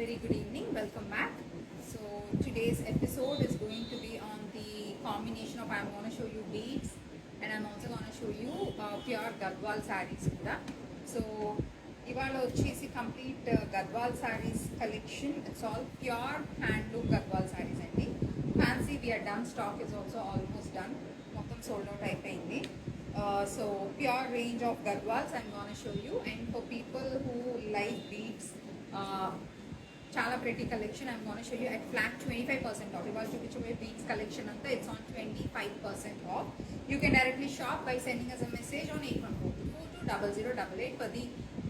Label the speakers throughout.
Speaker 1: Very good evening, welcome back. So today's episode is going to be on the combination of I'm going to show you beads and I'm also going to show you pure Gadwal sarees kuda. So ఇవాళ వచ్చేసి complete Gadwal saris collection. It's all pure handloom Gadwal saris అండి. Fancy we're done, stock is also almost done, మొత్తం sold out అయిపోయింది. So pure range of Gadwals I'm gonna show you. And for people who like beads, చాలా pretty collection I'm gonna show you at flat 25% off. ఇవాళ చూపించబోయే beads collection అంతా it's on 25% off. You can directly shop by sending us a message on 8142200088 for the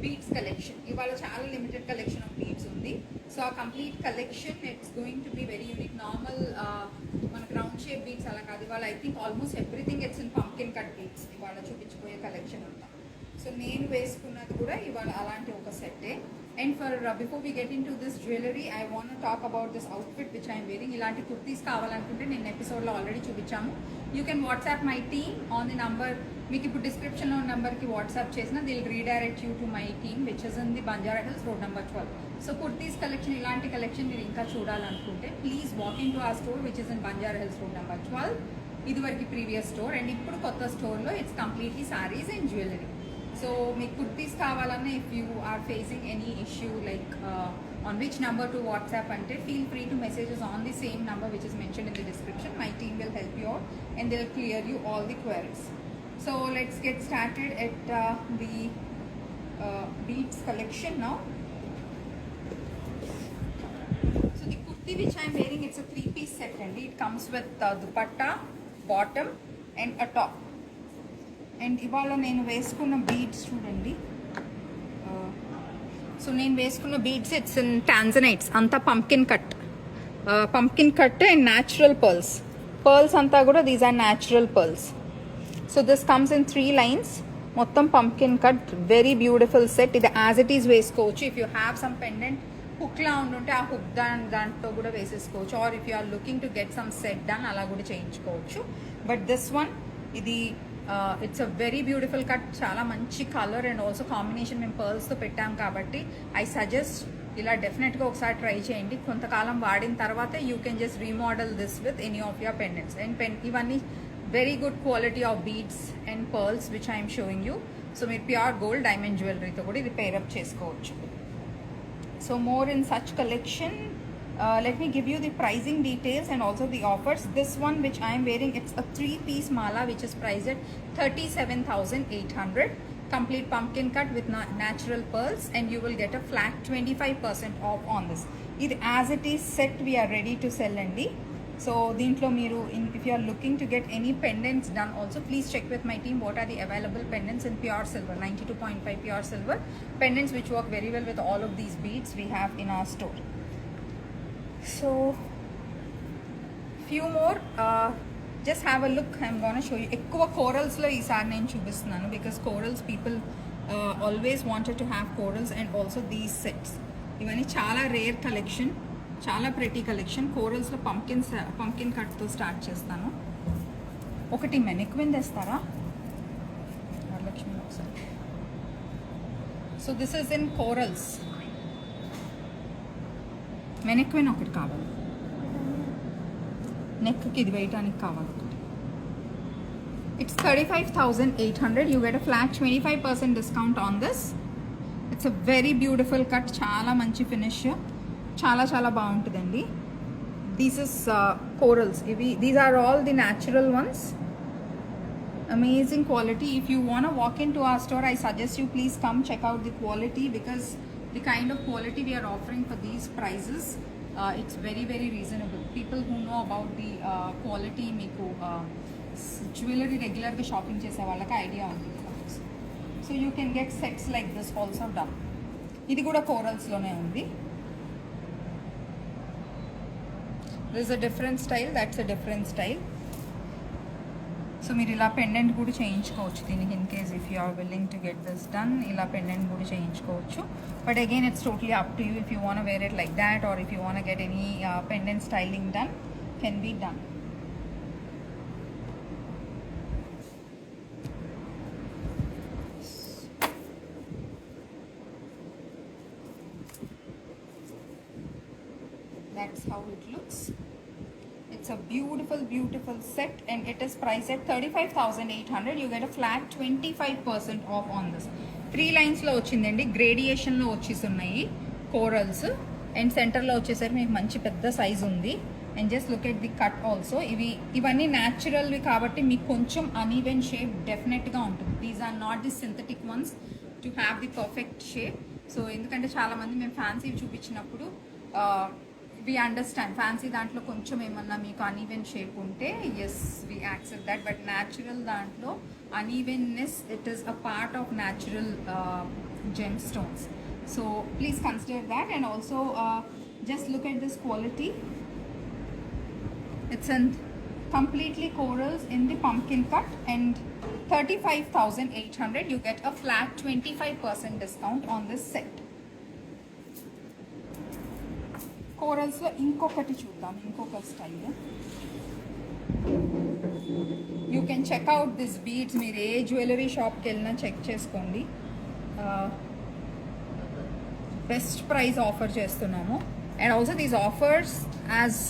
Speaker 1: beads collection. ఇవాళ చాలా limited collection of beads ఉంది. So ఆ complete collection it's going to be very unique. Normal మనకు round shape beads అలా కాదు. ఇవాళ I think almost everything it's in pumpkin cut beads ఇవాళ చూపించబోయే కలెక్షన్ అంతా. సో నేను వేసుకున్నది కూడా ఇవాళ అలాంటి ఒక సెట్టే. And for before we get into this jewellery I want talk about this outfit which I'm wearing. ఇలాంటి కుర్తీస్ కావాలనుకుంటే నేను ఎపిసోడ్లో ఆల్రెడీ చూపించాము. You can WhatsApp my team on the number. మీకు ఇప్పుడు డిస్క్రిప్షన్లో ఉన్న నెంబర్కి వాట్సాప్ చేసిన they'll redirect you to my team which is in the Banjara Hills road number 12. So kurtis collection, ఇలాంటి కలెక్షన్ మీరు ఇంకా చూడాలనుకుంటే please walking to a store which is in Banjara Hills road number 12. ఇదివరకు ప్రీవియస్ స్టోర్ అండ్ ఇప్పుడు కొత్త స్టోర్లో it's completely saris and jewellery. So మీకు కుర్తీస్ కావాలన్నా if you are facing any issue like on which number to WhatsApp ante, feel free to message us on the same number which is mentioned in the description. My team will help you out and they'll clear you all the queries. So let's get started at the beads collection now. So the kurti which I am wearing, it's a 3-piece set and it comes with dupatta, bottom and a top. And ivala nenu veskunna beads chudandi. So నేను వేసుకున్న beads it's in tanzanites, అంతా pumpkin cut and natural pearls అంతా కూడా these are natural pearls. So this comes in 3 lines, మొత్తం pumpkin cut, very beautiful set. ఇది as it is వేసుకోవచ్చు. If you have some pendant హుక్లా ఉండుంటే ఆ hook దాంట్లో కూడా వేసేసుకోవచ్చు. Or if you are looking to get some set done అలా కూడా చేయించుకోవచ్చు. బట్ దిస్ వన్, ఇది it's a very beautiful cut, చాలా మంచి కలర్ అండ్ ఆల్సో కాంబినేషన్ మేము పర్ల్స్తో పెట్టాం కాబట్టి ఐ సజెస్ట్ ఇలా డెఫినెట్గా ఒకసారి ట్రై చేయండి. కొంతకాలం వాడిన తర్వాత you can just remodel this with any of your pendants. And ఇవన్నీ very good quality of beads and pearls which I'm showing you. So మీరు ప్యూర్ గోల్డ్ డైమండ్ జ్యువెలరీతో కూడా ఇది పేరప్ చేసుకోవచ్చు. So more in such collection, let me give you the pricing details and also the offers. This one which I am wearing, it's a 3-piece mala which is priced at 37,800. Complete pumpkin cut with natural pearls and you will get a flat 25% off on this. It as it is set we are ready to sell andi. So dintlo meeru if you are looking to get any pendants done also, please check with my team what are the available pendants in pure silver, 92.5 pure silver pendants which work very well with all of these beads we have in our store. So few more, just have a look. I'm gonna show you ఎక్కువ corals లో ఈసారి నేను చూపిస్తున్నాను because corals people always wanted to have corals and also these sets. ఇవన్నీ చాలా rare collection, చాలా pretty collection. కోరల్స్లో pumpkin కట్తో స్టార్ట్ చేస్తాను. ఒకటి మెనిక్విన్ తెస్తారా వరలక్ష్మి ఒకసారి. So this is in corals. Mannequin ఒకటి కావాలి, నెక్కి ఇది వేయటానికి కావాలి ఒకటి. It's 35,800. You get a flat 25% discount on this. It's a very beautiful cut, చాలా మంచి ఫినిష్, చాలా చాలా బాగుంటుందండి. These is corals. These are all the natural ones. Amazing quality. If you want to walk into our store, I suggest you please come check out the quality because the kind of quality we are offering for these prices, it's very very reasonable. People who know about the quality, meeku jewelry regular ga shopping chese vallaki idea undi. So you can get sets like this also done. Idi kuda corals lone undi. This is a different style, that's a different style. So మీరు ఇలా pendant కూడా చేయించుకోవచ్చు దీనికి. In case if you are willing to get this done, ఇలా pendant కూడా చేయించుకోవచ్చు. But again it's totally up to you. If you want wear it like that or if you want get any pendant styling done, can be done. that's how it looks. It's a beautiful set, and it is priced at 35,800. You get a flat 25% off on this. 3 lines లో వచ్చిందండి, gradation లో వచ్చేస్తున్నాయి corals, and centre లో వచ్చేసరికి మీకు మంచి పెద్ద size ఉంది. And just look at the cut also. ఇవన్నీ న్యాచురల్వి కాబట్టి మీకు కొంచెం అన్ఈవెన్ షేప్ డెఫినెట్గా ఉంటుంది. These are not the synthetic ones to have the perfect shape. So ఎందుకంటే చాలామంది మేము ఫ్యాన్సీ చూపించినప్పుడు we understand ఫ్యాన్సీ దాంట్లో కొంచెం ఏమన్నా మీకు అన్ఈవెన్ షేప్ ఉంటే yes we accept that, but natural దాంట్లో unevenness it is a part of natural gem stones. So please consider that. And also just look at this quality. It's an completely corals in the pumpkin cut, and 35,800. You get a flat 25% discount on this set. Corals లో ఇంకొకటి చూద్దాం, ఇంకొక style. You can check out this beads. మీరు ఏ jewellery షాప్కి వెళ్ళినా check చేసుకోండి. Best price offer చేస్తున్నాము. And also these offers, as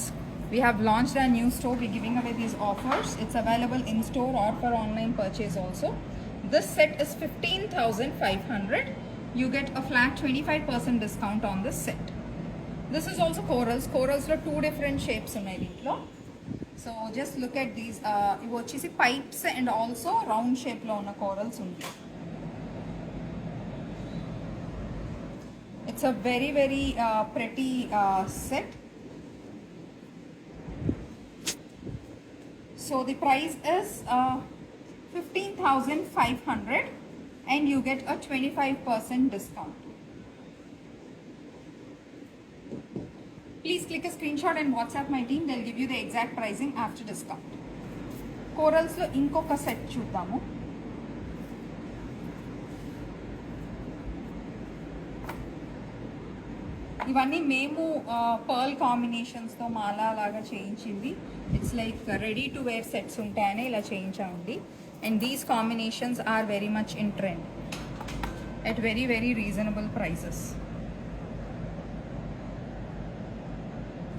Speaker 1: we have launched a new store, we're giving away these offers. It's available in store or for online purchase also. This set is 15,500. You get a flat 25% discount on this set. This is also corals. Corals lo 2 different shapes unnai deentlo. So just look at these. Ivi vachesi pipes and also round shape lo unna corals undi. It's a very pretty set. So the price is 15,500, and you get a 25% discount. Please click a screenshot and WhatsApp my team. They'll give you the exact pricing after discount. Corals lo inkoka set chudamu. ఇవన్నీ మేము pearl కాంబినేషన్స్తో మాలా లాగా చేయించింది. It's like ready to wear sets ఉంటాయని ఇలా చేయించామండి. And these combinations are very much in trend at very reasonable prices.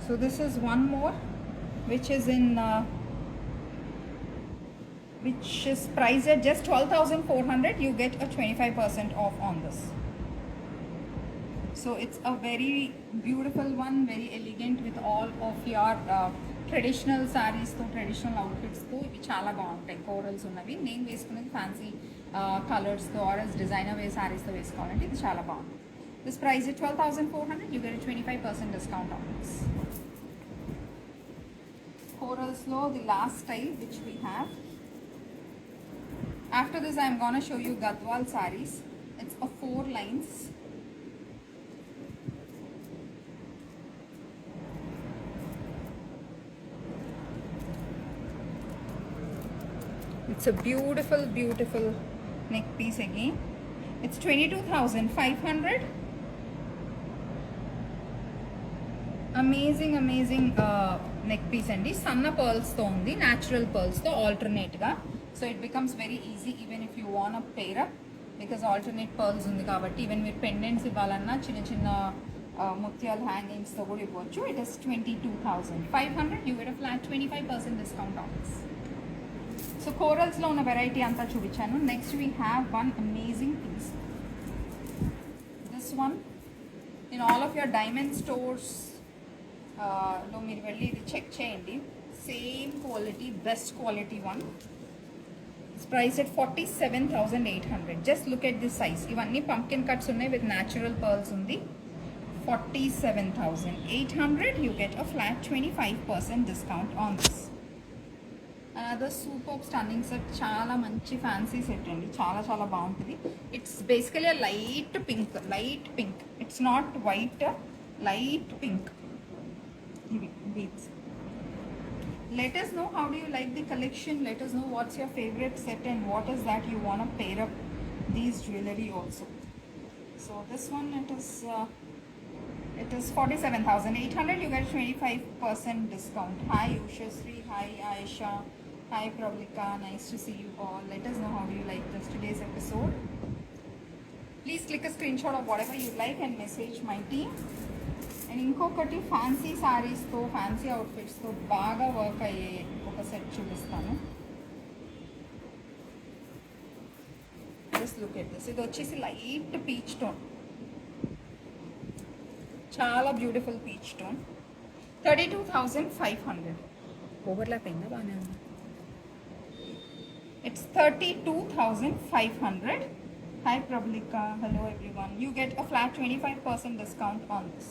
Speaker 1: So this is one more which is priced at just 12,400. You get a 25% off on this. So it's a very beautiful one, very elegant with all of your traditional sarees to traditional outfits to ivi chaala baaguntayi. Corals unnvi nenu veskunadi fancy colors to or as designer wear sarees to vesukovalante idi chaala baagundi. This price is 12,400. You get a 25% discount on this. Corals lo the last style which we have. After this I am going to show you Gadwal sarees. It's a 4 lines. It's a beautiful neck piece again. It's 22,500. Amazing neck piece andi. Sanna pearls tho undi, natural pearls tho alternate ga. So it becomes very easy even if you want to pair up, because alternate pearls undi kabatti even with pendants ivalanna chinna mutyal hangings tho kuda ivvochu. It is 22,500. You get a flat 25% discount on this. So corals lo una variety anta chupichanu. Next we have one amazing piece. This one in all of your diamond stores lo meer velli idi check cheyandi. Same quality, best quality one. It's priced at 47,800. Just look at this size. Ivanni pumpkin cuts unnai with natural pearls undi. 47,800. You get a flat 25% discount on this. Another super stunning set, చాలా మంచి fancy set అండి. చాలా బాగుంటుంది. It's basically light pink. It's not white, light pink. ఇవి beads. Let us know how do you like the collection. Let us know what's your favorite set and what is that you want to pair up these jewelry also. So this one it is 47,800. You get 25% discount. Hi Ushasri, hi Aisha, hi Prablika, nice to see you all. Let us know how do you like today's episode. Please click a screenshot of whatever you like and message my team. And ఇంకొకటి fancy శారీస్తో fancy అవుట్ఫిట్స్తో బాగా work అయ్యే ఒక set చూపిస్తాను. Just look at this. ఇది వచ్చేసి light peach tone, చాలా beautiful peach tone. 32,500. Overlap అయిందా? బాగానే ఉంది. It's 32,500. Hi Prablika, hello everyone. You get a flat 25% discount on this.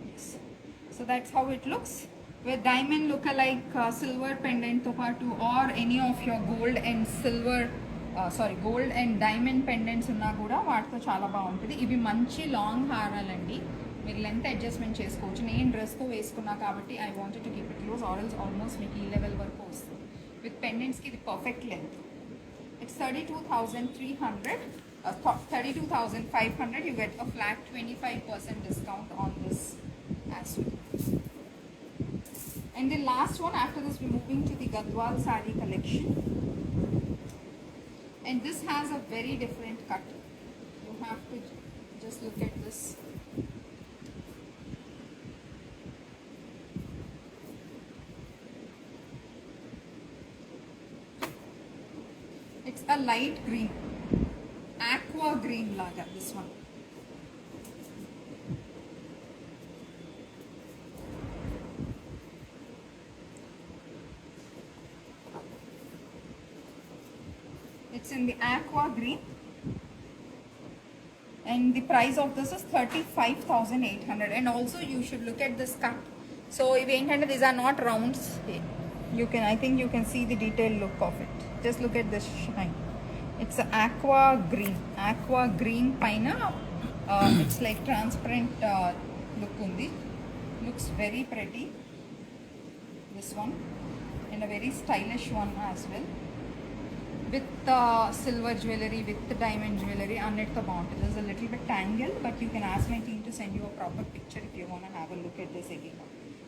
Speaker 1: Yes. So that's how it looks. With diamond look-alike silver pendant to partu or any of your gold and silver gold and diamond pendants ఉన్నా కూడా వాటితో చాలా బాగుంటుంది. ఇవి మంచి long హారాలండి, మీరు length adjustment చేసుకోవచ్చు. నేను డ్రెస్తో వేసుకున్నా కాబట్టి I wanted to keep it close, ఆర్ఎల్స్ ఆల్మోస్ట్ మీకు ఈ లెవెల్ వరకు వస్తుంది. విత్ పెండెంట్స్కి ఇది perfect length. It's 32,300, 32,500. You get a flat 25% discount on this as well. And the last one, after this we're moving to the Gadwal saree collection. And this has a very different cut. You have to just look at this. It's a light green, aqua green laga, this one. It's in the aqua green, and the price of this is 35,800. And also you should look at this cut. So if these are not rounds, I think you can see the detailed look of it. Just look at this shine. It's an aqua green paina. It's like transparent look undi. Looks very pretty, this one, and a very stylish one as well. With silver jewelry, with the diamond jewelry, and it's about it. There's a little bit tangled, but you can ask my team to send you a proper picture if you want to have a look at this again.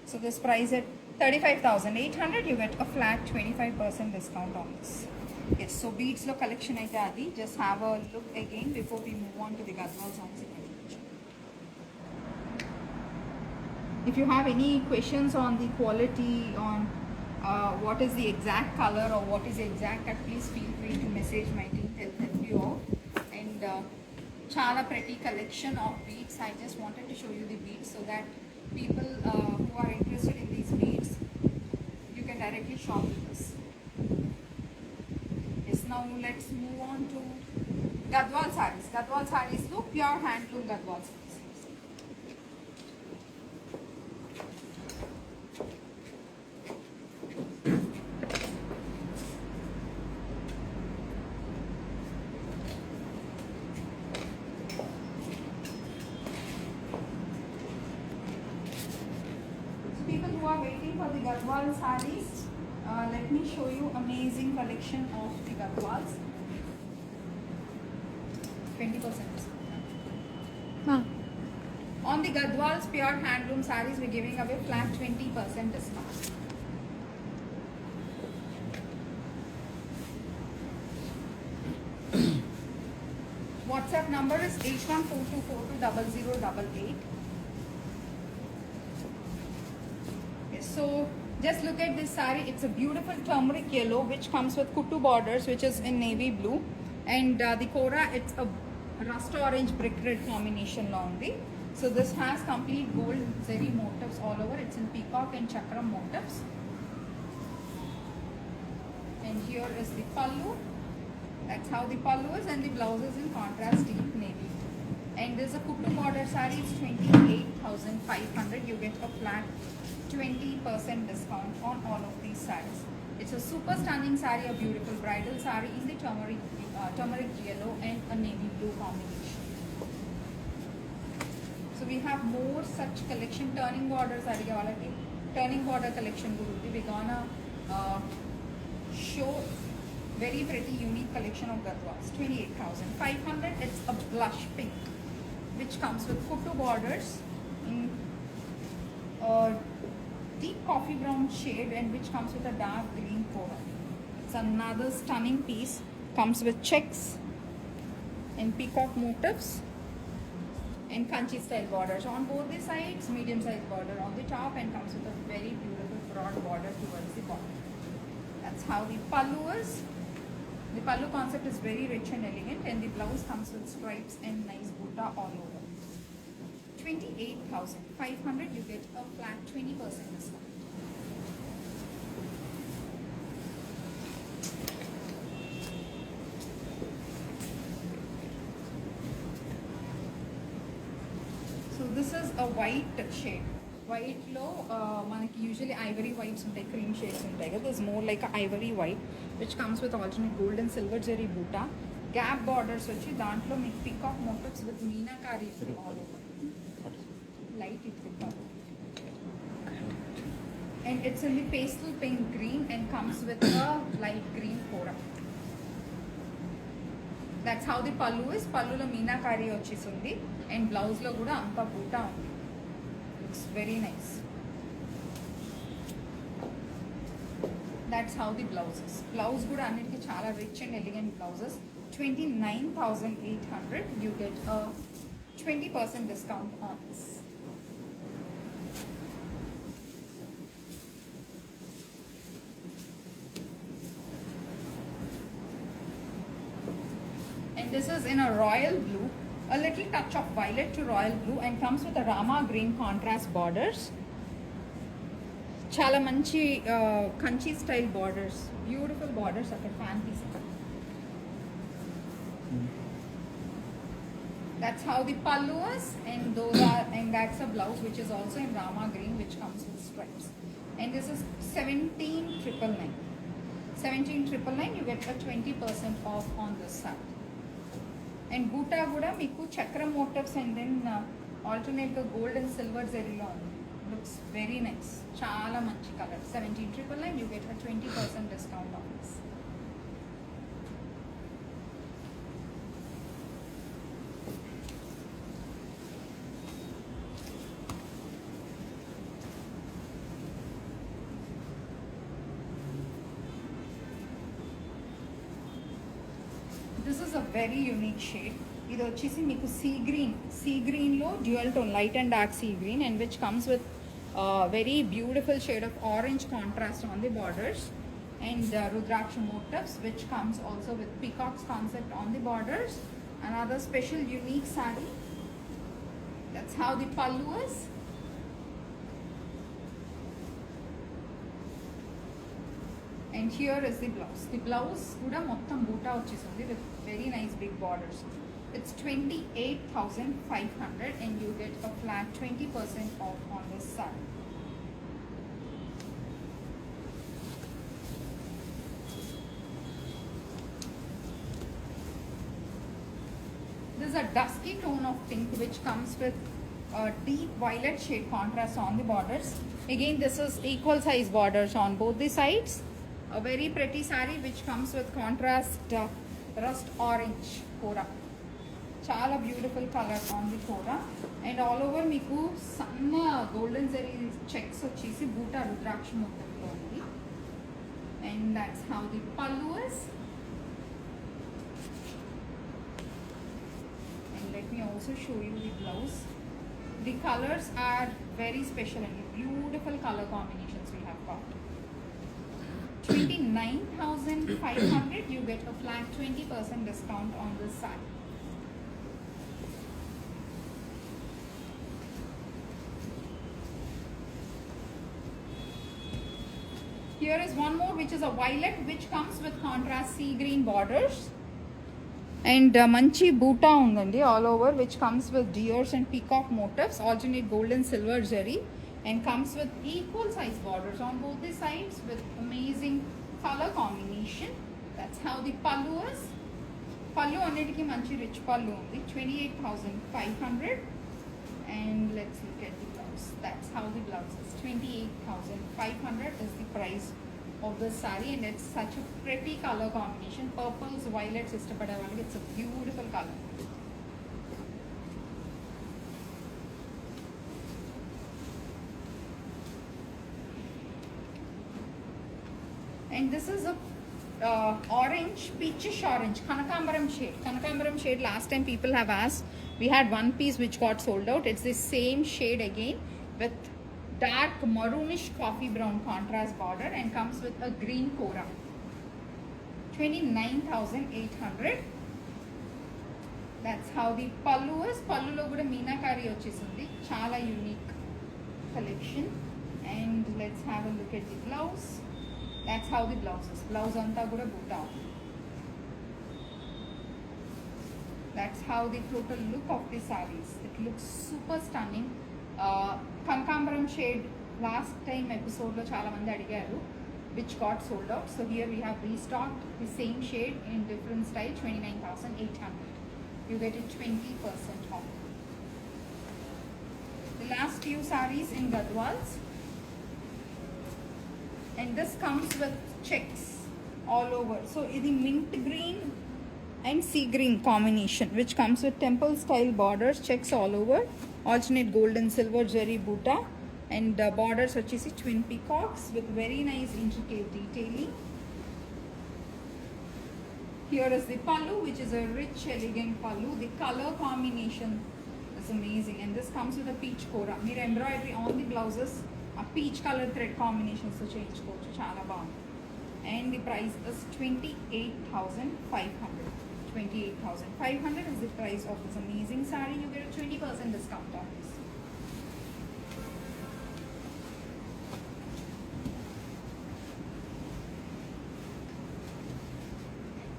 Speaker 1: So this price at 35,800, you get a flat 25% discount on this. Yes, so beads lo collection aithe adi. Just have a look again before we move on to the Gadwal songs. If you have any questions on the quality, on what is the exact color or what is the exact cut, please feel free to message my team. They'll help you out. And chala pretty collection of beads. I just wanted to show you the beads so that people who are interested in these beads, you can directly shop with us. Yes, now let's move on to Gadwal sarees. Gadwal sarees look pure handloom Gadwal sarees. People who are waiting for the Gadwal sarees, let me show you amazing collection of the Gadwals. 20%. On the Gadwal's pure handloom sarees, we're giving away flat 20% discount. WhatsApp number is 8142420088. So just look at this saree. It's a beautiful turmeric yellow which comes with kutu borders, which is in navy blue, and the kora, it's a rust orange brick red combination only. So this has complete gold zari motifs all over. It's in peacock and chakram motifs. And here is the pallu. That's how the pallu is, and the blouse is in contrast deep navy. And there's a kutu border saree. It's 28,500. You get a flat 20% discount on all of these sarees. It's a super stunning saree, a beautiful bridal saree in the turmeric yellow and a navy blue combination. So we have more such collection. Turning border saree వాళ్ళకి turning border collection gurundi. We're gonna show very pretty unique collection of Gadwals. 28,500. It's a blush pink which comes with kutu borders in deep coffee brown shade, and which comes with a dark green cover. It's another stunning piece. comes with checks and peacock motifs and kanchi style borders on both the sides, medium size border on the top, and comes with a very beautiful broad border towards the bottom. That's how the pallu is. The pallu concept is very rich and elegant, and the blouse comes with stripes and nice buta all over. 28,500, you get a flat 20% discount. So this is a white shade. White లో మనకి usually ivory whites ఉంటాయి, cream shades ఉంటాయి కదా. This more like ivory white which comes with alternate gold and silver zari buta. Gap borders వచ్చి దాంట్లో మీకు peacock motifs with meenakari all over. Light it and it's in the pastel pink green and comes with a light green kora. That's how the pallu is. Pallu lo meenakari vachisundi and blouse lo kuda anta buta undi. Looks very nice. That's how the blouse is. Blouse kuda annitiki chaala rich and elegant blouses. 29,800, you get a 20% discount on this. And this is in a royal blue, a little touch of violet to royal blue, and comes with a rama green contrast borders. Chala manchi kanchi style borders, beautiful borders of a fan piece. That's how the pallu is, and that's a blouse which is also in rama green, which comes with stripes. And this is 17,999. 17,999, you get a 20% off on this side. And buta kuda meeku chakra motifs and then alternate the gold and silver zari lo undi. Looks very nice. Chaala manchi color. 17,999, you get a 20% discount on this. This is a very unique shade. ఇది వచ్చేసి మీకు see గ్రీన్లో dual tone light and dark sea green, and which comes with very beautiful shade of orange contrast on the borders, and rudraksha motifs which comes also with peacocks concept on the borders. Another special unique saree. That's how the pallu is. And here is the blouse. The blouse kuda mottam boota vachisundi with very nice big borders. It's 28,500 and you get a flat 20% off on this side. This is a dusky tone of pink which comes with a deep violet shade contrast on the borders. Again, this is equal size borders on both the sides. A very pretty saree which comes with contrast rust orange kora. Chala beautiful color on the kora, and all over meeku sanna golden zari checks vachesi boota rudraksha motif lo undi. And that's how the pallu is. And let me also show you the blouse. The colors are very special and beautiful color combinations we have got. 29,500, you get a flat 20% discount on this side. Here is one more which is a violet which comes with contrast sea green borders, and manchi boota undandi all over which comes with deers and peacock motifs, alternate gold and silver zari, and comes with equal size borders on both the sides with amazing color combination. That's how the pallu is. Pallu annitiki manchi rich pallu undi. 28,500. And let's look at the blouse. That's how the blouse is. 28,500 is the price of this saree, and it's such a pretty color combination. Purples, violets, istapade valaki it's a beautiful color. And this is a orange, peachish orange, Kanakambaram shade. Kanakambaram shade, last time people have asked. We had one piece which got sold out. It's the same shade again with dark maroonish coffee brown contrast border and comes with a green kora. 29,800. That's how the pallu is. Pallu lo kuda meenakari vachesindi. Chala unique collection. And let's have a look at the blouse. That's how the blouse is. Blouse anta kuda butta. That's how the total look of the sarees. It looks super stunning. Kanakambaram shade last time episode lo chala mandi adigaru, which got sold out. So here we have restocked the same shade in different style. 29,800. You get it 20% off. The last few sarees in Gadwals. And this comes with checks all over. So the mint green and sea green combination, which comes with temple style borders, checks all over, alternate gold and silver zari buta, and borders vachesi twin peacocks with very nice intricate detailing. Here is the pallu, which is a rich elegant pallu. The color combination is amazing, and this comes with a peach kora. Meer embroidery on the blouses a peach color thread combinations to change kochu chala bagundi. And the price is 28,500. 28,500 is the price of this amazing saree. You get a 20% discount on this.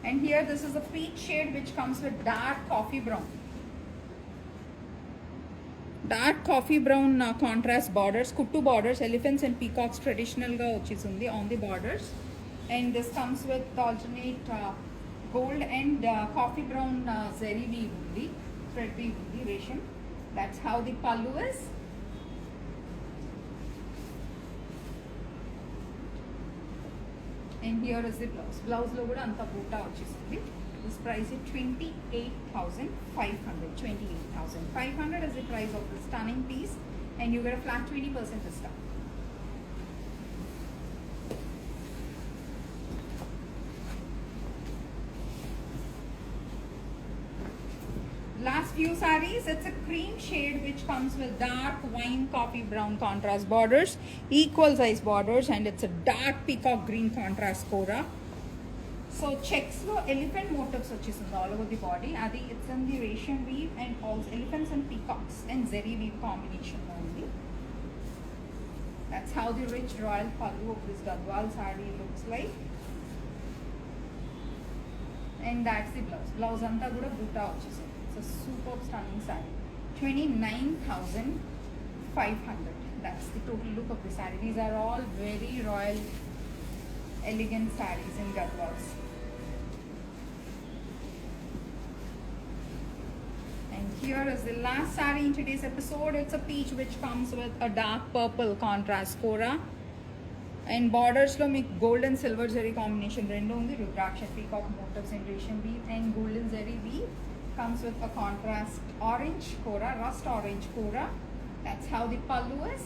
Speaker 1: And here this is a peach shade which comes with dark coffee brown. Dark coffee brown contrast borders, kuttu borders, elephants and peacocks traditional ga vachisundi on the borders. And this comes with alternate gold and coffee brown zari weave undi, thread weave undi, resham. That's how the pallu is. And here is the blouse. Blouse lo kuda anta butta vachisundi. This price is 28,500. 28,500 is the price of the stunning piece, and you get a flat 20% discount. Last few sarees, it's a cream shade which comes with dark wine coffee brown contrast borders, equal size borders, and it's a dark peacock green contrast kora. So checks lo elephant motifs vachesund all over the body. Adi it's in the resham weave and also elephants and peacocks and zari weave combination only. That's how the rich royal pallu of this Gadwal saree looks like. And that's the blouse. Blouse anta kuda butta vachesund. It's a superb stunning saree. 29,500. That's the total look of the saree. These are all very royal, elegant sarees in Gadwals. And here is the last saree in today's episode. It's a peach which comes with a dark purple contrast kora. And borders lo meeku gold and silver zari combination rendu undi. Rudraksha peacock motifs and resham weave and golden zari weave. Comes with a contrast orange kora, rust orange kora. That's how the pallu is.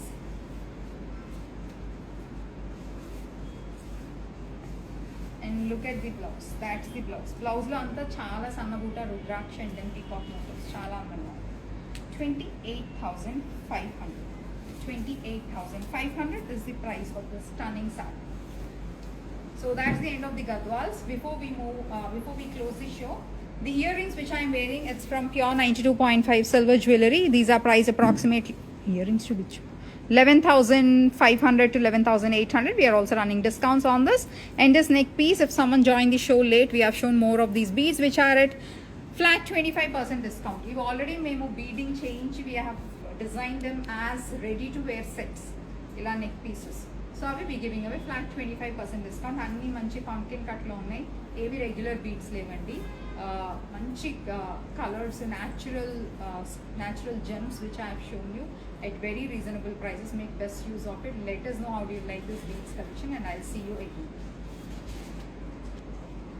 Speaker 1: And look at the blouse. That's the blouse. Blouse lo anta chala sanna buta rudraksha and then peacock motifs. Chala andanga. 28,500. 28,500 is the price of this stunning saree. So that's the end of the Gadwals. Before we close the show, the earrings which I am wearing, it's from Pure 92.5 silver jewelry. These are priced approximately, earrings to which 11,500 to 11,800. We are also running discounts on this. And this neck piece, if someone joined the show late, we have shown more of these beads which are at flat 25% discount. We've already made beading change. We have designed them as ready to wear sets. Ila neck pieces. So I will be giving away flat 25% discount. Anni manchi pumpkin cut lo unnai. Evi regular beads levandi. Manchi colors, natural gems which I have shown you at very reasonable prices. Make best use of it. Let us know how do you like this beads collection, and I'll see you again.